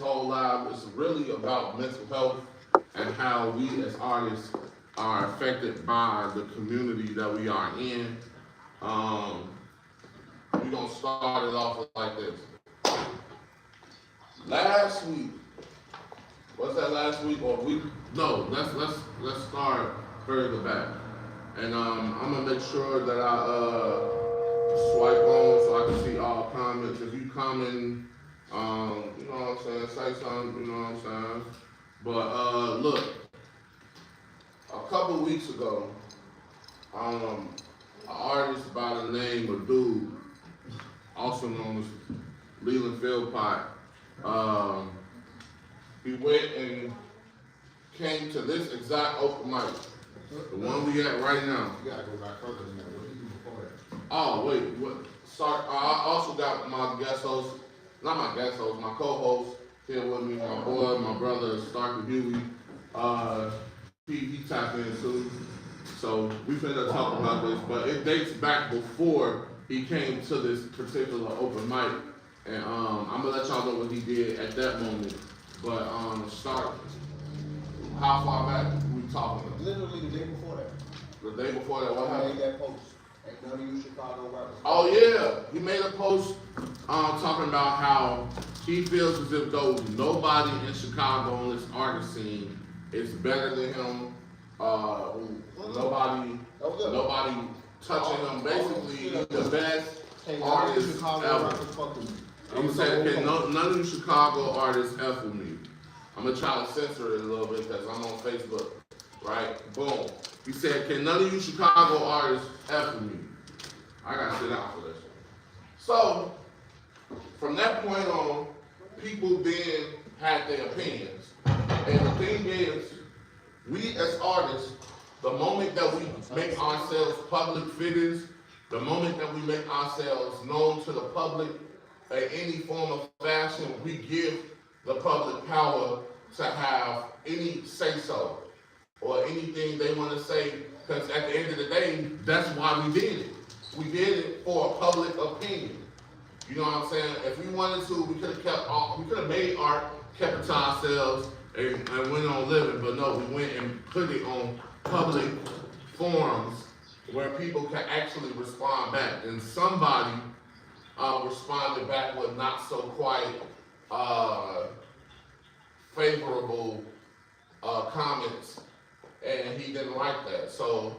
whole live is really about mental health and how we as artists are affected by the community that we are in. Um, we're gonna start it off like this. Last week, what's that last week or week? No, let's start further back. And I'm gonna make sure that I swipe on so I can see all comments. If you comment, you know what I'm saying, say something, you know what I'm saying. But look, a couple weeks ago, an artist by the name of Dude, also known as Leland Philpott, he went and came to this exact open mic, the one we at right now. You gotta go back further than that. What did you do before that? Oh wait, what? Sorry, I also got my guest host, not my guest host, my co-host here with me, my boy, my brother, Stark Huey. He tapped in too. So we finna talk about this, but it dates back before he came to this particular open mic, and I'm gonna let y'all know what he did at that moment. But Stark, how far back we talking about? Literally the day before that. The day before that, what I happened? made that post. Ain't none of you Chicago rappers. Oh yeah, he made a post talking about how he feels as if though nobody in Chicago on this artist scene is better than him. Nobody touching him. Basically, he's the best artist ever. He said, "Can none of you Chicago artists F with me?" I'm gonna try to censor it a little bit because I'm on Facebook. Right? Boom. He said, "Can none of you Chicago artists F with me?" I gotta sit down for this. So, from that point on, people then had their opinions. And the thing is, we as artists, the moment that we make ourselves public figures, the moment that we make ourselves known to the public in any form of fashion, we give the public power to have any say-so or anything they want to say, because at the end of the day, that's why we did it. We did it for a public opinion. You know what I'm saying? If we wanted to, we could have made art, kept it to ourselves, and went on living, but no, we went and put it on public forums where people can actually respond back. And somebody responded back with not so quite favorable comments, and he didn't like that. So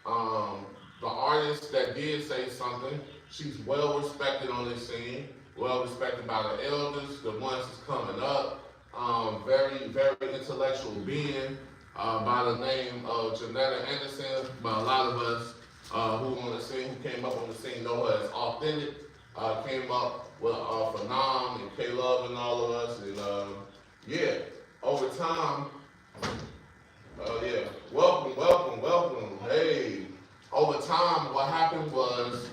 the artist that did say something, she's well respected on this scene, well respected by the elders, the ones that's coming up. Very, very intellectual being by the name of Janetta Anderson, but a lot of us who on the scene, who came up on the scene know her as Authentic, came up with Phenom and K-Love and all of us, and yeah, over time, welcome, hey. Over time, what happened was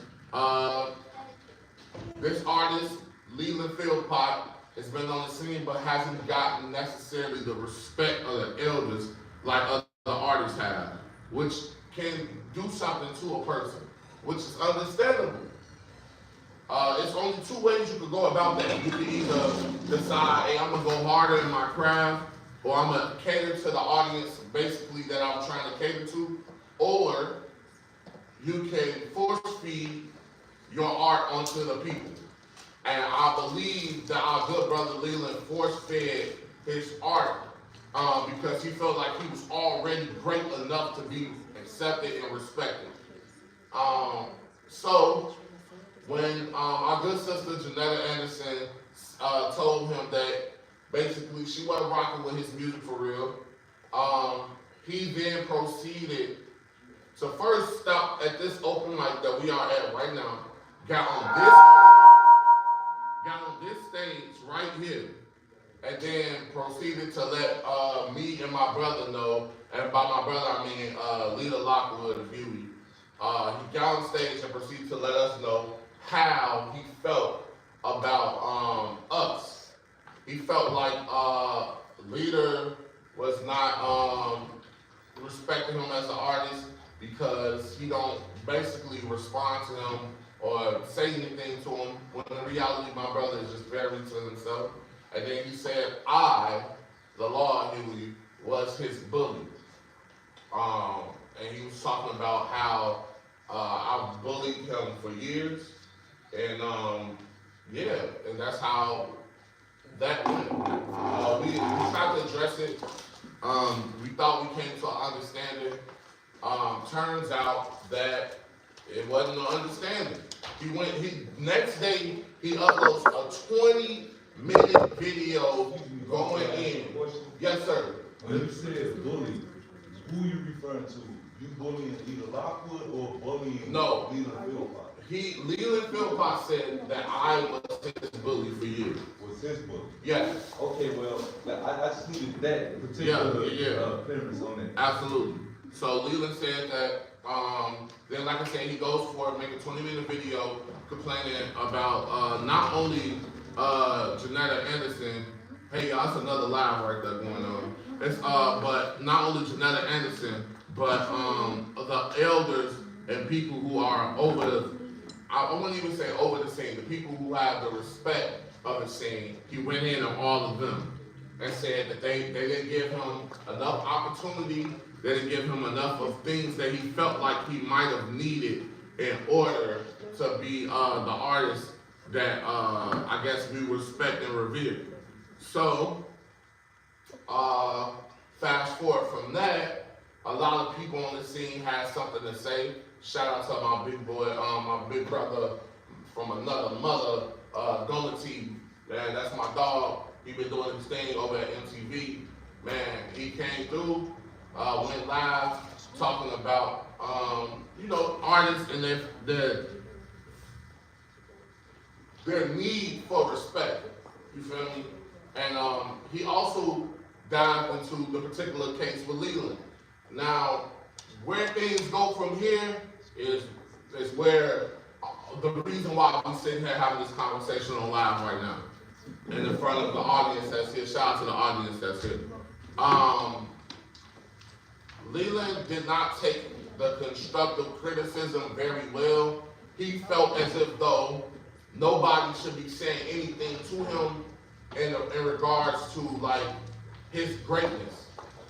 this artist, Leland Philpott, has been on the scene but hasn't gotten necessarily the respect of the elders like other artists have, which can do something to a person, which is understandable. It's only two ways you could go about that. You can either decide, hey, I'm gonna go harder in my craft, or I'm gonna cater to the audience basically that I'm trying to cater to, or you can force feed your art onto the people. And I believe that our good brother Leland force-fed his art because he felt like he was already great enough to be accepted and respected. So when our good sister Janetta Anderson told him that basically she wasn't rocking with his music for real, he then proceeded to first stop at this open mic that we are at right now, got on this stage right here, and then proceeded to let me and my brother know, and by my brother I mean Lita Lockwood and Huey. He got on stage and proceeded to let us know how he felt about us. He felt like Lita was not respecting him as an artist because he don't basically respond to him or say anything to him, when in reality my brother is just very to himself. And then he said, I, the law, Huey, was his bully. And he was talking about how I bullied him for years. And yeah, and that's how that went. We tried to address it. We thought we came to an understanding. Turns out that it wasn't an understanding. Next day he uploads a 20-minute video going in. Yes, sir. When you say bully, who you referring to? You bullying either Lockwood or bullying No. Leland Philpott? Leland Philpott said that I was his bully for years. Was his bully? Yes. Okay, well, I just needed that particular clearance on that. Absolutely. So Leland said that, then like I said, he goes for it, make a 20-minute video complaining about not only Janetta Anderson, hey y'all, that's another live right there going on. It's but not only Janetta Anderson, but the elders and people who are over the, I wouldn't even say over the scene, the people who have the respect of the scene. He went in on all of them and said that they didn't give him enough opportunity, they didn't give him enough of things that he felt like he might have needed in order to be the artist that I guess we respect and revere. So, fast forward from that, a lot of people on the scene had something to say. Shout out to my big boy, my big brother from another mother, Donati. Man, that's my dog. He been doing his thing over at MTV. Man, he came through, went live, talking about, artists and their need for respect. You feel me? And he also dived into the particular case with Leland. Now, where things go from here is where the reason why I'm sitting here having this conversation on live right now, and in front of the audience that's here. Shout out to the audience that's here. Leland did not take the constructive criticism very well. He felt as if though nobody should be saying anything to him in regards to like his greatness.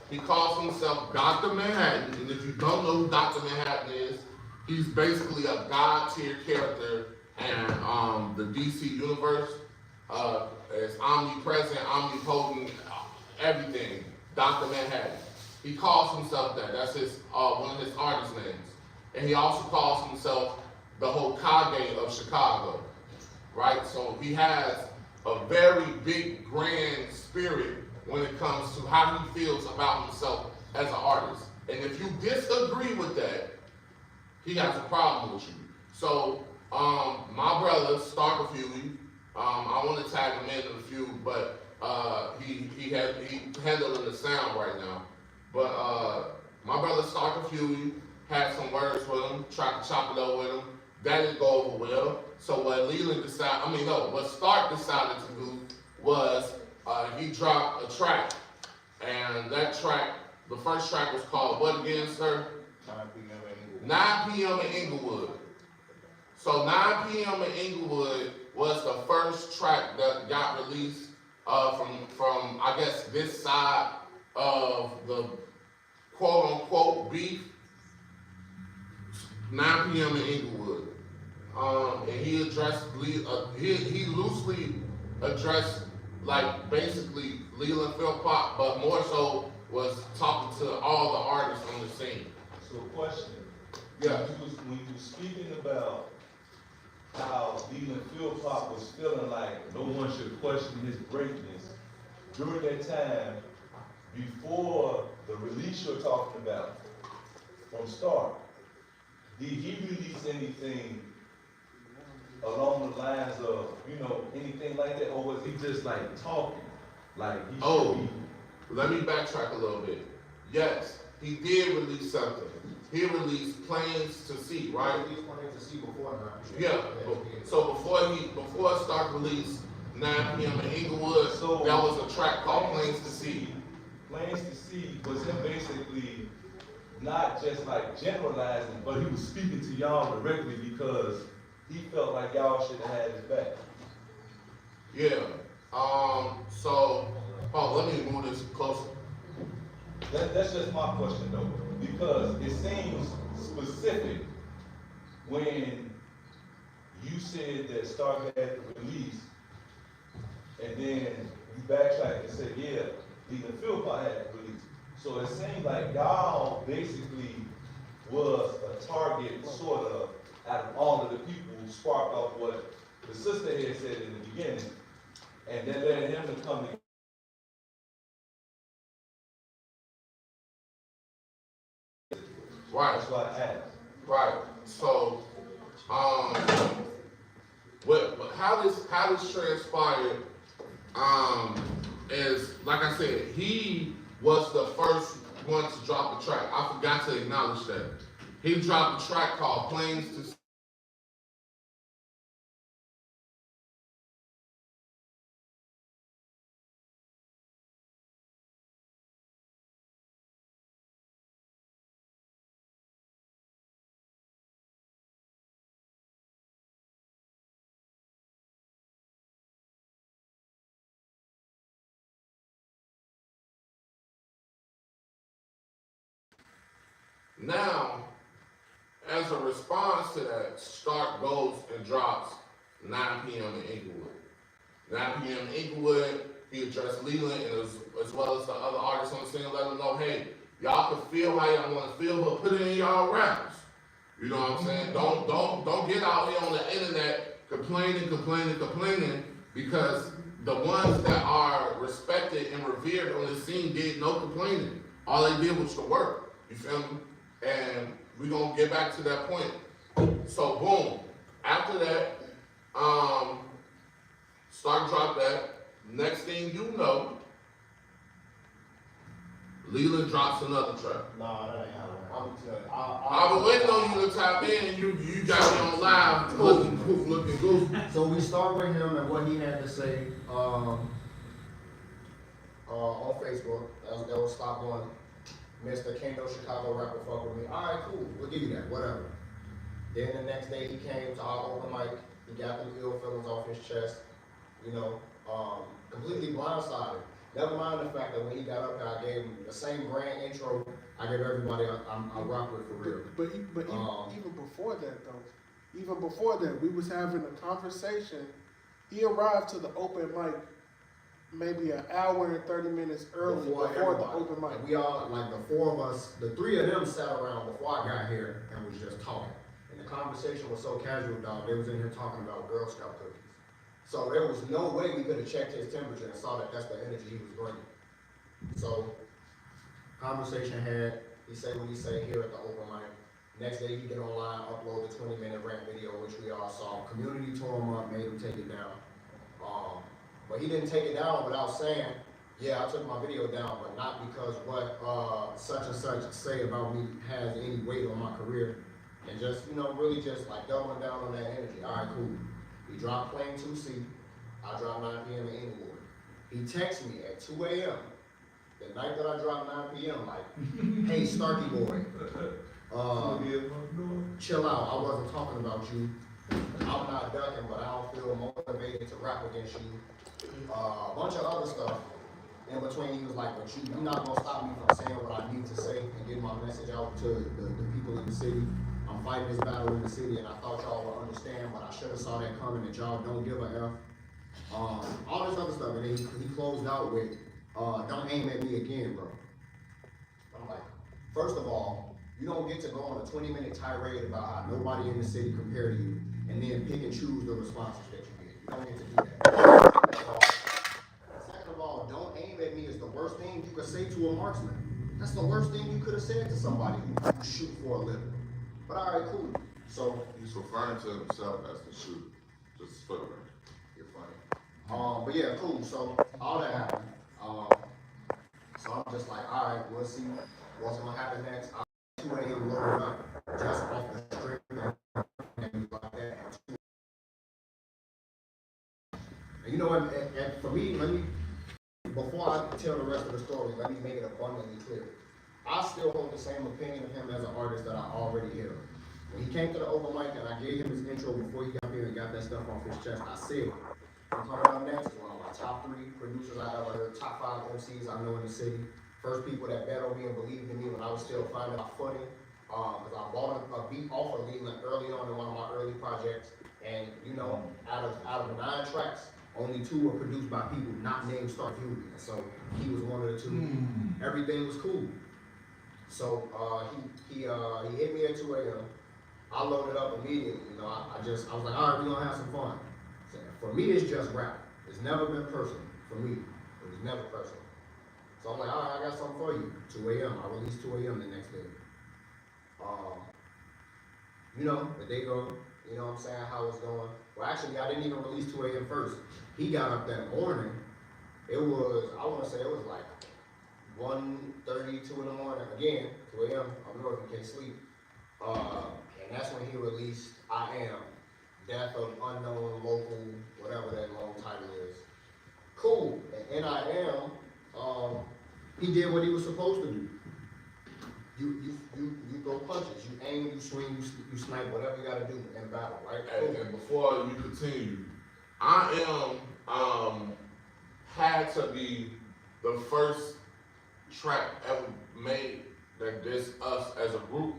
He calls himself Dr. Manhattan, and if you don't know who Dr. Manhattan is, he's basically a god-tier character in the DC universe. It's omnipresent, omnipotent, everything. Dr. Manhattan. He calls himself that. That's his one of his artist names. And he also calls himself the Hokage of Chicago. Right? So he has a very big, grand spirit when it comes to how he feels about himself as an artist. And if you disagree with that, he has a problem with you. So, my brother, Stark of Huey, I want to tag him in a few, but he handling the sound right now. But my brother, Stark of Huey, had some words with him, tried to chop it up with him. That didn't go over well. So what Stark decided to do was he dropped a track. And that track, the first track was called what again, sir? 9 p.m. in Inglewood. So 9 p.m. in Inglewood was the first track that got released from I guess this side of the quote unquote beef. 9 p.m. in Inglewood. And he addressed he loosely addressed like basically Leland Philpott, but more so was talking to all the artists on the scene. So question. Yeah. When you were speaking about how Leland Philpott was feeling like no one should question his greatness, during that time, before the release you're talking about from Stark, did he release anything along the lines of, anything like that, or was he just like talking? Like he should be... Let me backtrack a little bit. Yes, he did release something. He released Planes to Sea, right? He released Planes to Sea before 9 p.m. Yeah. So before Stark released 9 p.m. in Inglewood, so that was a track called Planes to Sea. Planes to Sea was him basically not just like generalizing, but he was speaking to y'all directly because he felt like y'all should have had his back. Yeah. So, let me move this closer. That's just my question though, because it seems specific when you said that Stark had the release, and then you backtrack and said, yeah, even Philpott had the release. So it seems like y'all basically was a target, sort of, out of all of the people who sparked off what the sister had said in the beginning, and then led him to come to. Right. That's why I asked. Right. So, how this transpired, is like I said, he was the first one to drop the track. I forgot to acknowledge that. He dropped a track called Planes to. Now, as a response to that, Stark goes and drops 9 p.m. in Inglewood. 9 p.m. in Inglewood, he addressed Leland and as well as the other artists on the scene, let them know, hey, y'all can feel how y'all want to feel, but put it in y'all raps. You know what I'm saying? Don't get out here on the internet complaining, because the ones that are respected and revered on the scene did no complaining. All they did was the work. You feel me? And we're gonna get back to that point. So boom. After that, Stark dropped that. Next thing you know, Leland drops another track. Nah, that ain't happening. I was waiting on you to tap in, and you got me on live looking goofy. So we start with him and what he had to say on Facebook. That was stop going, Mr. Kendo Chicago rapper fuck with me. All right, cool, we'll give you that, whatever. Then the next day he came to our open mic. He got the ill feelings off his chest, you know, completely blindsided. Never mind the fact that when he got up there, I gave him the same grand intro I gave everybody I rock with for real. But even before that though, we was having a conversation. He arrived to the open mic maybe an hour and 30 minutes early before the open mic. And we all, like the four of us, the three of them sat around before I got here and was just talking. And the conversation was so casual, dog. They was in here talking about Girl Scout cookies. So there was no way we could have checked his temperature and saw that that's the energy he was bringing. So, conversation had, he say what he say here at the open mic. Next day he get online, upload the 20-minute rant video, which we all saw. Community tore him up, made him take it down. But he didn't take it down without saying, yeah, I took my video down, but not because what such and such say about me has any weight on my career. And just, you know, really just like doubling down on that energy. All right, cool. He dropped Plane 2C. I dropped 9 p.m. in Inglewood. He texted me at 2 a.m. the night that I dropped 9 p.m. like, hey, Starky boy, chill out. I wasn't talking about you. I'm not ducking, but I don't feel motivated to rap against you. A bunch of other stuff. In between, he was like, but you're not gonna stop me from saying what I need to say and get my message out to the people in the city. I'm fighting this battle in the city, and I thought y'all would understand, but I should have saw that coming, that y'all don't give a F. All this other stuff, and then he closed out with, don't aim at me again, bro. I'm like, first of all, you don't get to go on a 20-minute tirade about how nobody in the city compared to you, and then pick and choose the responses that you get. You don't get to do that. Second of all, don't aim at me is the worst thing you could say to a marksman. That's the worst thing you could have said to somebody who shoot for a living. But all right, cool. So he's referring to himself as the shooter. Just for the record. You're funny. But yeah, cool. So all that happened. So I'm just like, all right, we'll see what's gonna happen next. I'm 2 a.m. loaded up just off the street and like that. And you know what? And for me, before I tell the rest of the story, let me make it abundantly clear. I still hold the same opinion of him as an artist that I already held. When he came to the open mic and I gave him his intro before he got here and got that stuff off his chest, I said, Coming up next is one of my top 3 producers I ever heard, top 5 MCs I know in the city. First people that bet on me and believed in me when I was still finding my footing. Because I bought a beat off of Leland early on in one of my early projects. And you know, out of the 9 tracks, only 2 were produced by people not named Star Huey. And so he was one of the 2. Everything was cool. So he hit me at 2 a.m. I loaded up immediately. You know, I was like, all right, we're gonna have some fun. So for me, it's just rap. It's never been personal for me. It was never personal. So I'm like, all right, I got something for you. 2 a.m. I released 2 a.m. the next day. You know, the day go, you know what I'm saying, how it's going. Well, actually, I didn't even release 2 a.m. first. He got up that morning. It was, I want to say it was like 1:32 in the morning. Again, 2 a.m. up north, you can't sleep. And that's when he released I Am, Death of Unknown Local, whatever that long title is. Cool. And I Am, he did what he was supposed to do. You throw punches, you aim, you swing, you snipe, whatever you gotta do in battle, right? And before you continue, I Am had to be the first track ever made that dissed us as a group.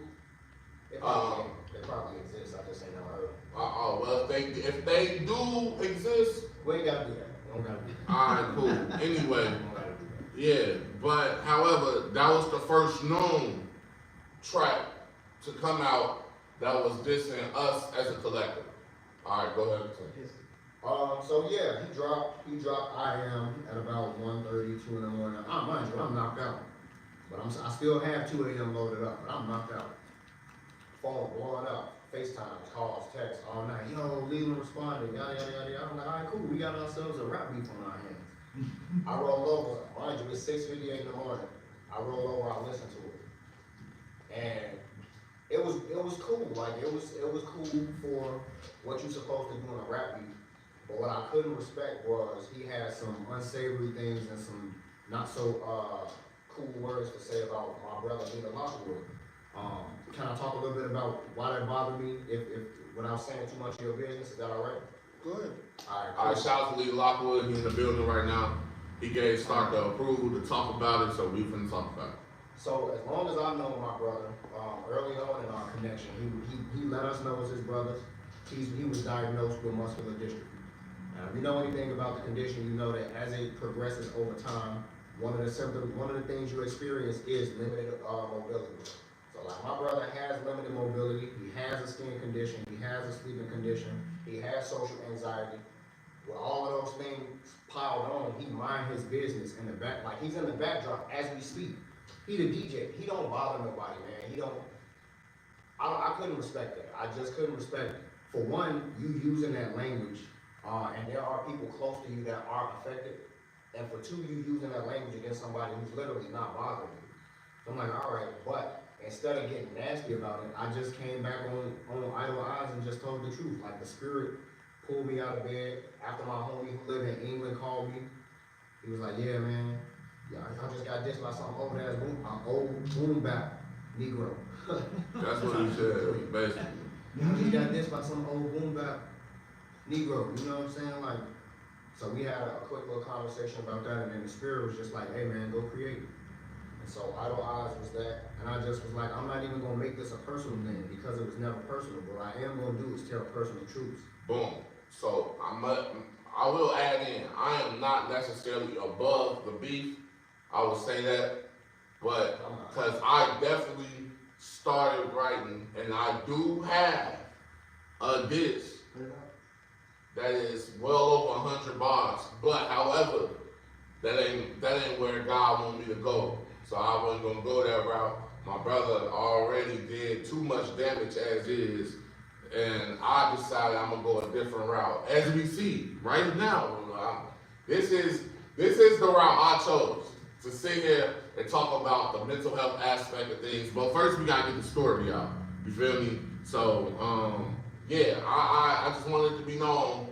It probably exists, I just ain't never heard of it. Well, if they do exist, We ain't gotta do that. We don't gotta do that. alright, cool. Anyway, We don't gotta do that. yeah, but however, that was the first known track to come out that was dissing us as a collective. Alright, go ahead. So yeah, he dropped I Am at about 1:32 in the morning. Mind you, I'm knocked out. But I still have 2 a.m. loaded up, but I'm knocked out. Phone blowing up, FaceTime, calls, texts all night. Yo, Leland responded, yada, yada, yada, yada. I'm like, all right, cool, we got ourselves a rap beef on our hands. I roll over, mind you, it's 6:58 in the morning. I roll over, I listen to it. And it was cool, like it was cool for what you're supposed to do in a rap beat. But what I couldn't respect was he had some unsavory things and some not so cool words to say about my brother Leland Lockwood. Can I talk a little bit about why that bothered me? If without saying too much of your business, is that all right? Go ahead. Alright, shout out to Lee Lockwood, he's in the building right now. He gave Stark the approval to talk about it, so we finna talk about it. So as long as I know my brother, early on in our connection, he let us know as his brother. He was diagnosed with muscular dystrophy. Now, if you know anything about the condition, you know that as it progresses over time, one of the things you experience is limited mobility. So like my brother has limited mobility, he has a skin condition, he has a sleeping condition, he has social anxiety. With all of those things piled on, he mind his business in the back, like he's in the backdrop as we speak. He the DJ, he don't bother nobody, man. I couldn't respect that. I just couldn't respect it. For one, you using that language, and there are people close to you that are affected. And for 2, you using that language against somebody who's literally not bothering you. So I'm like, all right, but instead of getting nasty about it, I just came back on idle eyes and just told the truth. Like the spirit pulled me out of bed after my homie who lived in England called me. He was like, yeah, man, I just got dissed by some old ass boom bap Negro. That's what he said, basically. I just got dissed by some old boom bap Negro, you know what I'm saying? Like, so we had a quick little conversation about that, and then the spirit was just like, hey man, go create. And so Idle Eyes was that, and I just was like, I'm not even gonna make this a personal thing because it was never personal. What I am gonna do is tell personal truths. Boom. So I will add in, I am not necessarily above the beef. I will say that, but because I definitely started writing, and I do have a diss that is well over 100 bars. But however, that ain't where God want me to go. So I wasn't gonna go that route. My brother already did too much damage as is, and I decided I'm gonna go a different route. As we see right now, this is the route I chose to sit here and talk about the mental health aspect of things. But first, we gotta get the story out. You feel me? So yeah, I just wanted to be known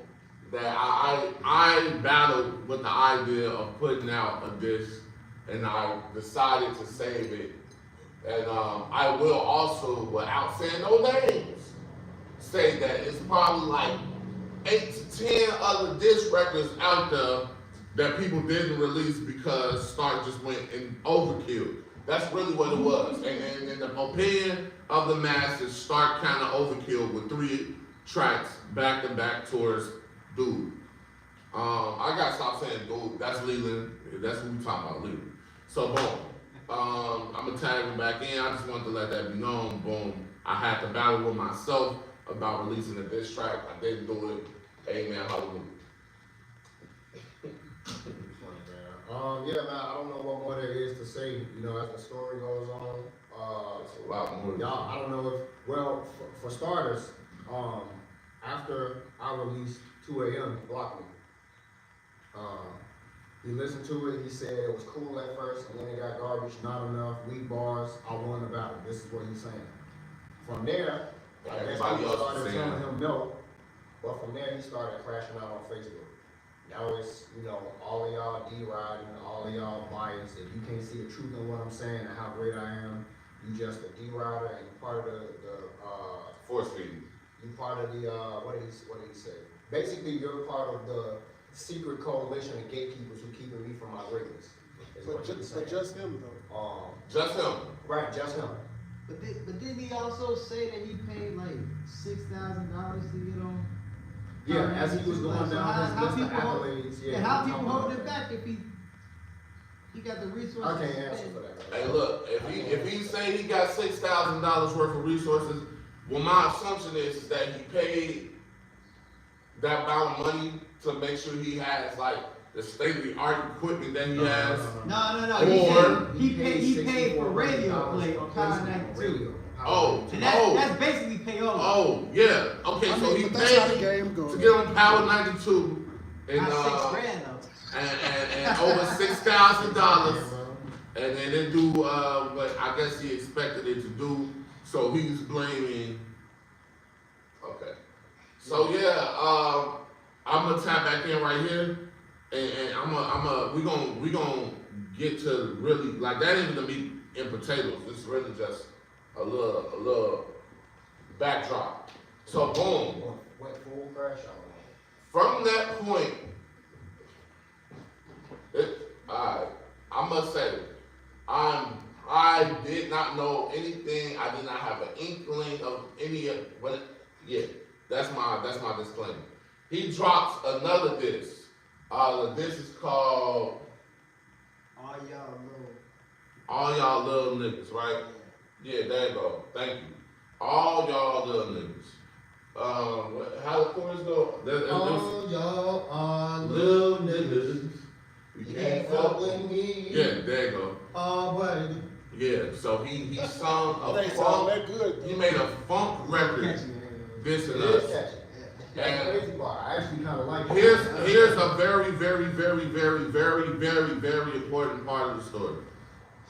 that I battled with the idea of putting out a diss, and I decided to save it. And I will also, without saying no names, say that it's probably like 8 to 10 other diss records out there that people didn't release because Stark just went and overkill. That's really what it was. And in the opinion of the masses, Stark kind of overkill with 3 tracks back to back towards Dude. I gotta stop saying Dude. That's Leland. That's what we talking about, Leland. So boom. I'm gonna tag him back in. I just wanted to let that be known. Boom. I had to battle with myself about releasing a diss track. I didn't do it. Amen. Hallelujah. Yeah, man, I don't know what more there is to say, you know, as the story goes on. It's a lot more. Y'all, I don't know if, well, for starters, after I released 2 AM, he blocked me. He listened to it, he said it was cool at first, and then it got garbage, not enough, weak bars, I won the battle. This is what he's saying. From there, I guess people started telling him no, but from there he started crashing out on Facebook. Now it's, you know, all of y'all D-riding, all of y'all biased. If you can't see the truth in what I'm saying and how great I am, you just a D-rider and you part of the force feeding. You part of the what did he say? Basically, you're part of the secret coalition of gatekeepers who keeping me from my greatness. But just him though. Just him. Right, just him. But didn't he also say that he paid like $6,000 to get on? Yeah, as he was going So down his list of people accolades, yeah. and how people holding it back if he got the resources? I can't to answer spend? for that. Hey, look, if he say he got $6,000 worth of resources, well, my assumption is that he paid that amount of money to make sure he has like the state-of-the-art equipment that he has. No. Or He paid for radio play on Power 92. Oh, And that's basically payola. Oh, yeah. Okay, so he but that's how the paid game goes. to get on Power 92 and Not $6,000 though. and over $6,000, and they didn't do what I guess he expected it to do. So he's blaming. Okay. So yeah, I'm gonna tap back in right here, and we gonna get to really like that ain't the meat and potatoes. It's really just a little backdrop. So boom. Went full crash out. From that point, I must say, I did not know anything. I did not have an inkling of any of what. Yeah, that's my disclaimer. He drops another diss. The diss is called All y'all Little Niggas, right? Yeah, there you go. Thank you. All y'all little niggas. How the chorus go? All y'all are Little niggas. You can't fuck with me. Yeah, there you go. Oh, buddy. Yeah, so he sung They a sound funk. that good. He made a funk record catchy. dissing It is us. catchy. That's And crazy part. I actually kind of like it. here's a very, very, very, very, very, very, very important part of the story.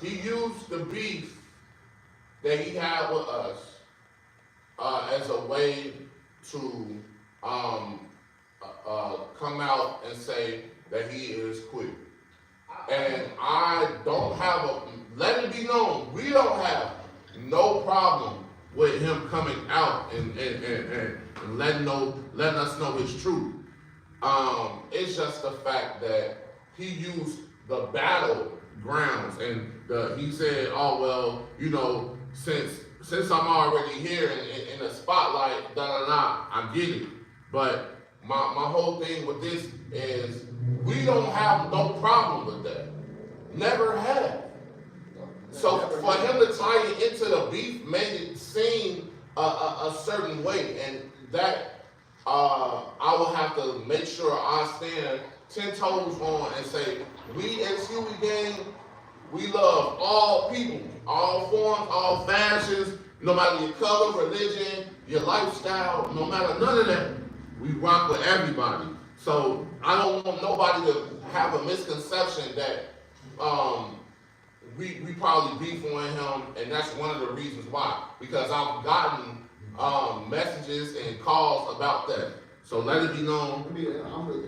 He used the beef that he had with us as a way to come out and say that he is quit. And I don't have let it be known, we don't have no problem with him coming out and letting us know his truth. It's just the fact that he used the battlegrounds and he said, oh well, you know, since I'm already here in the spotlight, I get it. But my whole thing with this is we don't have no problem with that. Never have. So for him to tie it into the beef made it seem a certain way, and that I will have to make sure I stand 10 toes on and say, we as Huey gang, we love all people, all forms, all fashions, no matter your color, religion, your lifestyle, no matter none of that. We rock with everybody. So I don't want nobody to have a misconception that we probably beefing with him, and that's one of the reasons why. Because I've gotten messages and calls about that. So let it be known,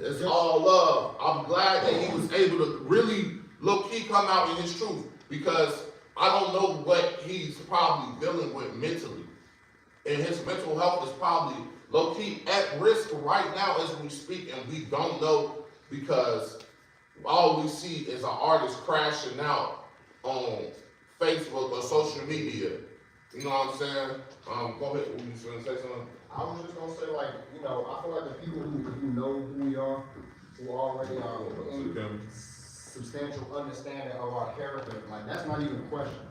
it's all love. I'm glad that he was able to really low-key come out in his truth, because I don't know what he's probably dealing with mentally. And his mental health is probably low key at risk right now as we speak, and we don't know because all we see is an artist crashing out on Facebook or social media. You know what I'm saying? Go ahead. You was gonna say something? I was just gonna say, like, you know, I feel like the people who know who we are, who already are in substantial understanding of our character, like, that's not even a question.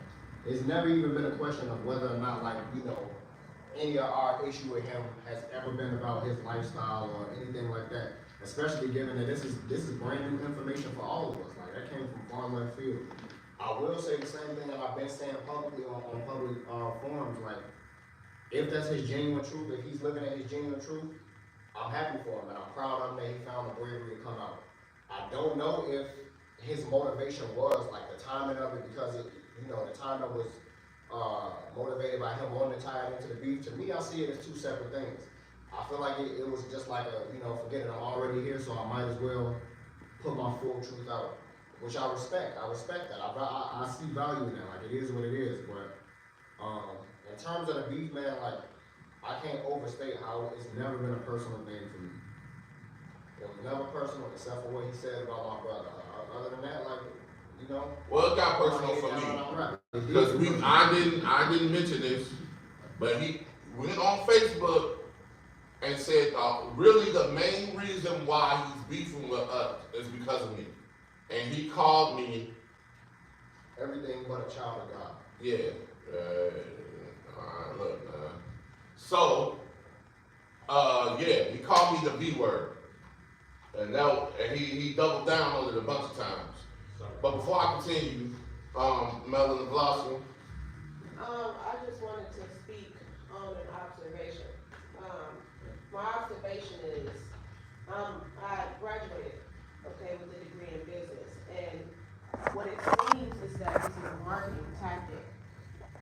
It's never even been a question of whether or not, like, you know, any of our issue with him has ever been about his lifestyle or anything like that. Especially given that this is brand new information for all of us. Like, that came from far left field. I will say the same thing that I've been saying publicly on public forums, like, if that's his genuine truth, if he's living in his genuine truth, I'm happy for him and I'm proud of him that he found the bravery to come out. I don't know if his motivation was like the timing of it, because it, you know, the timing was motivated by him wanting to tie it into the beef. To me, I see it as two separate things. I feel like it was just like a, you know, forget it, I'm already here, so I might as well put my full truth out, which I respect. I respect that. I see value in that. Like, it is what it is. But in terms of the beef, man, like, I can't overstate how it's never been a personal thing for me. It was never personal except for what he said about my brother. Other than that, like, you know. Well, it got personal for me because I didn't mention this, but he went on Facebook and said really the main reason why he's beefing with us is because of me, and he called me everything but a child of God. Yeah. Alright, look, man. So, yeah, he called me the B word. And he doubled down on it a bunch of times. But before I continue, Melvin Blossom. I just wanted to speak on an observation. My observation is, I'm